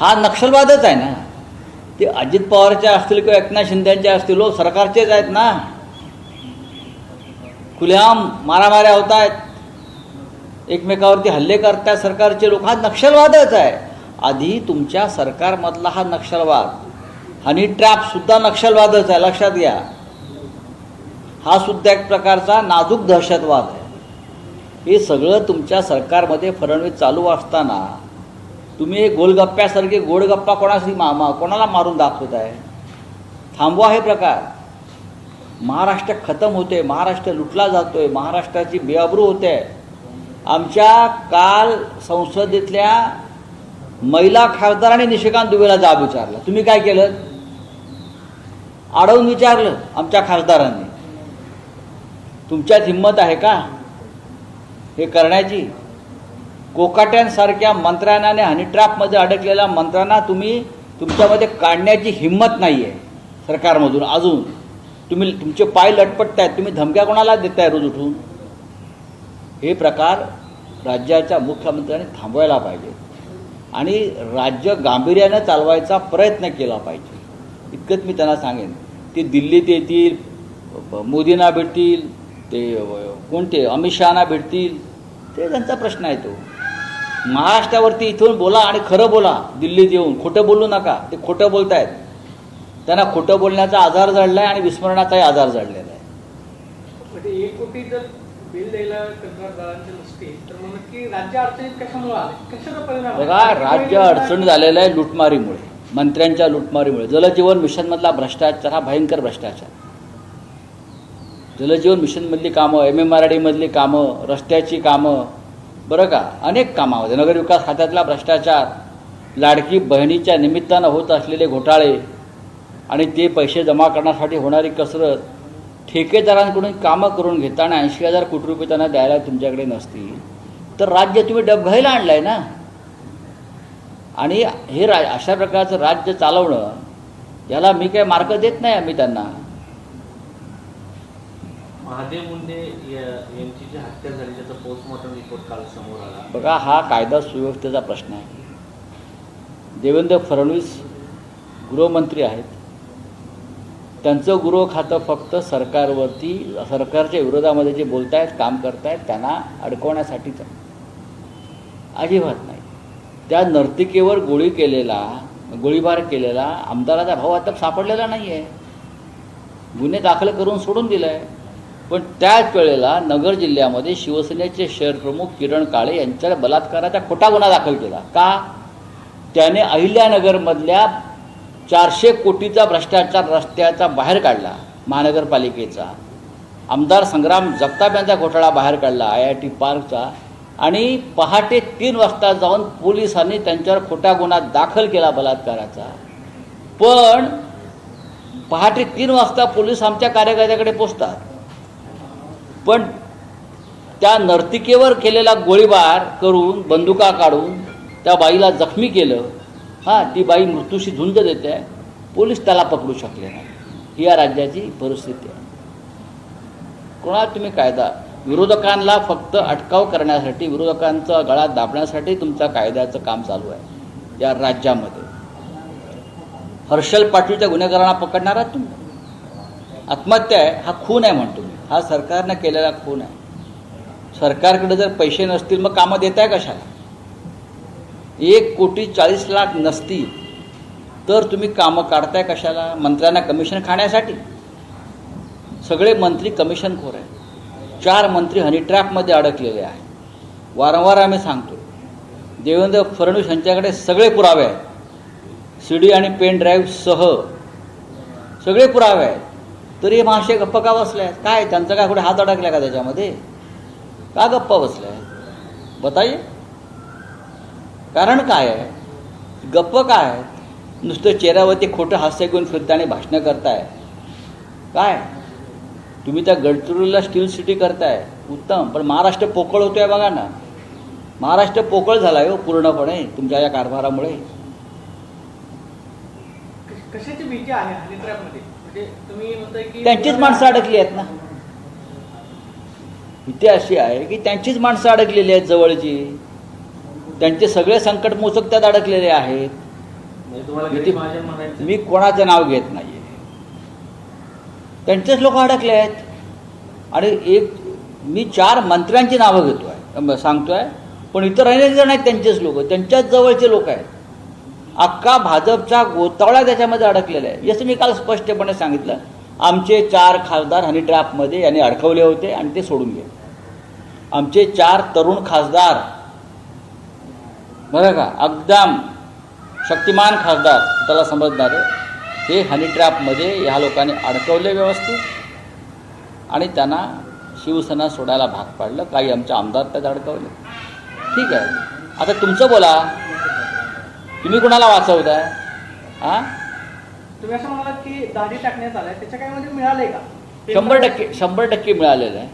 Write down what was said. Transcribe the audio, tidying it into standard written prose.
हा नक्षलवादच आहे ना. ते अजित पवारच्या असतील किंवा एकनाथ शिंदेच्या असतील, सरकारचेच आहेत ना. खुलेआम मारामाऱ्या होत आहेत, एकमेकावरती हल्ले करतात सरकारचे लोक. हा नक्षलवादच आहे. आधी तुमच्या सरकारमधला हा नक्षलवाद, हनी ट्रॅपसुद्धा नक्षलवादच आहे, लक्षात घ्या. हा सुद्धा एक प्रकारचा नाजूक दहशतवाद आहे. हे सगळं तुमच्या सरकारमध्ये फडणवीस चालू असताना तुम्ही हे गोलगप्प्यासारखे गोडगप्पा कोणाला मारून दाखवत आहे. थांबवा हे प्रकार. महाराष्ट्र खतम होते, महाराष्ट्र लुटला जातोय, महाराष्ट्राची बेअब्रू होते. आमच्या काल संसदेतल्या महिला खासदारांनी निशिकांत दुबेला जाब विचारला. तुम्ही काय केलं? अडवून विचारलं आमच्या खासदारांनी. तुमच्यात हिंमत आहे का हे करण्याची? कोकाट्यांसारख्या मंत्र्यांना आणि हनी ट्रॅपमध्ये अडकलेल्या मंत्र्यांना तुम्ही तुमच्यामध्ये काढण्याची हिंमत नाही आहे सरकारमधून. अजून तुमचे पाय लटपटत आहेत. तुम्ही धमक्या कोणाला देताय रोज उठून? हे प्रकार राज्याच्या मुख्यमंत्र्यांनी थांबवायला पाहिजे आणि राज्य गांभीर्यानं चालवायचा प्रयत्न केला पाहिजे. इतकंच मी त्यांना सांगेन. ते दिल्लीत येतील, मोदींना भेटतील, ते कोणते अमित शहाना भेटतील, ते त्यांचा प्रश्न आहे. तो महाराष्ट्रावरती इथून बोला आणि खरं बोला. दिल्लीत येऊन खोटं बोलू नका. ते खोटं बोलत आहेत. त्यांना खोटं बोलण्याचा आजार जडला आहे आणि विस्मरणाचाही आजार जडलेला आहे. म्हणजे 1 कोटी जर बिल द्यायला कंत्राटदारांचे नसते तर मग नक्की राज्य अडचणीत कशामुळे आले? कशाचा परिणाम? बघा, राज्य अडचण झालेलं आहे लुटमारीमुळे, मंत्र्यांच्या लुटमारीमुळे. जलजीवन मिशनमधला भ्रष्टाचार हा भयंकर भ्रष्टाचार. जलजीवन मिशनमधली कामं, MMRD कामं, रस्त्याची कामं, बरं का, अनेक कामामध्ये नगरविकास खात्यातला भ्रष्टाचार, लाडकी बहिणीच्या निमित्तानं होत असलेले घोटाळे आणि ते पैसे जमा करण्यासाठी होणारी कसरत, ठेकेदारांकडून कामं करून घेताना 80,000 कोटी रुपये त्यांना द्यायला तुमच्याकडे नसतील तर राज्य तुम्ही डबघाईला आणलं आहे ना. आणि हे अशा प्रकारचं राज्य चालवणं, याला मी काय मार्क देत नाही आम्ही त्यांना. महादेव मुंडे यांची जी हत्या झाली त्याचा पोस्टमॉर्टम रिपोर्ट काल समोर आला. बघा, हा कायदा सुव्यवस्थेचा प्रश्न आहे. देवेंद्र फडणवीस गृहमंत्री आहेत. त्यांचं गृह खातं फक्त सरकारवरती, सरकारच्या विरोधामध्ये जे बोलतायत, काम करतायत त्यांना अडकवण्यासाठीच आहे, अजिबात नाही. त्या नर्तिकेवर गोळीबार केलेला आमदाराचा भाऊ आता सापडलेला नाही आहे. गुन्हे दाखल करून सोडून दिला आहे. पण त्याच वेळेला नगर जिल्ह्यामध्ये शिवसेनेचे शहर प्रमुख किरण काळे यांच्यावर बलात्काराचा खोटा गुन्हा दाखल केला. का? त्याने अहिल्यानगरमधल्या 400 कोटीचा भ्रष्टाचार रस्त्याचा बाहेर काढला, महानगरपालिकेचा. आमदार संग्राम जगताप यांचा घोटाळा बाहेर काढला, IIT पार्कचा. आणि पहाटे 3 वाजता जाऊन पोलिसांनी त्यांच्यावर खोटा गुन्हा दाखल केला बलात्काराचा. पण पहाटे 3 वाजता पोलीस आमच्या कार्यकर्त्याकडे पोचतात. पण त्या नर्तिकेवर केलेला गोळीबार करून, बंदुका काढून त्या बाईला जखमी केलं. ती बाई मृत्यूशी झुंज देते आहे. पोलीस त्याला पकडू शकले नाही. ही या राज्याची परिस्थिती आहे. कोणाला तुम्ही कायदा, विरोधकांना फक्त अटकाव करण्यासाठी, विरोधकांचा गळा दाबण्यासाठी तुमचं कायद्याचं काम चालू आहे या राज्यामध्ये. हर्षल पाटीलच्या गुन्हेगारांना पकडणार आहात तुम्ही? आत्महत्या आहे, हा खून आहे म्हणतो मी. हा सरकारनं केलेला खून आहे. सरकारकडे जर पैसे नसतील मग कामं देत आहे कशाला? 1,40,00,000 नसतील तर तुम्ही कामं काढताय कशाला? मंत्र्यांना कमिशन खाण्यासाठी. सगळे मंत्री कमिशनखोर आहे. 4 मंत्री हनी ट्रॅपमध्ये अडकलेले आहेत. वारंवार आम्ही सांगतो, देवेंद्र फडणवीस यांच्याकडे सगळे पुरावे आहेत, CD आणि पेन ड्राईव्ह सह सगळे पुरावे आहेत. तरी हे महाशय गप्प का बसले आहेत? काय त्यांचा काय कुठे हात अडकला का त्याच्यामध्ये? का गप्प बसले आहेत? बताइए, कारण काय आहे? गप्प काय आहे? नुसतं चेहऱ्यावरती खोटं हास्य घेऊन फिरताना भाषणं करताय. काय तुम्ही त्या गडचिरोलीला स्टील सिटी करताय, उत्तम, पण महाराष्ट्र पोकळ होतोय बघा ना. महाराष्ट्र पोकळ झाला आहे हो पूर्णपणे तुमच्या या कारभारामुळे. कशाची भीती आहे हनी ट्रॅपमध्ये? म्हणजे तुम्ही म्हणताय की त्यांचीच माणसं अडकली आहेत ना. भीती अशी आहे की त्यांचीच माणसं अडकलेली आहेत जवळची. त्यांचे सगळे संकट मोचक त्यात अडकलेले आहेत. म्हणजे तुम्हाला मी गरीब ते- महाजन म्हणायचं? मी कोणाचं नाव घेत नाही आहे. त्यांचेच लोक अडकले आहेत. आणि मी 4 मंत्र्यांची नावं घेतो आहे, सांगतो आहे, पण इतर अनेक जण आहेत त्यांचेच लोक, त्यांच्याच जवळचे लोक आहेत. अख्खा भाजपचा गोतावळा त्याच्यामध्ये अडकलेला आहे. याचं मी काल स्पष्टपणे सांगितलं. आमचे 4 खासदार हनी ट्रॅपमध्ये यांनी अडकवले होते आणि ते सोडून गेले. आमचे 4 तरुण खासदार, बरं का, एकदम शक्तिमान खासदार त्याला समजणारे, हे हनी ट्रॅपमध्ये ह्या लोकांनी अडकवले व्यवस्थित आणि त्यांना शिवसेना सोडायला भाग पाडलं. काही आमचे आमदार त्यात अडकवले. ठीक आहे, आता तुमचं बोला, तुम्ही कुणाला वाचवताय? हां, तुम्ही असं म्हणालात की दाढी टाकण्यात आलाय, त्याच्या काय मध्ये मिळालंय का? 100% मिळालेलं आहे.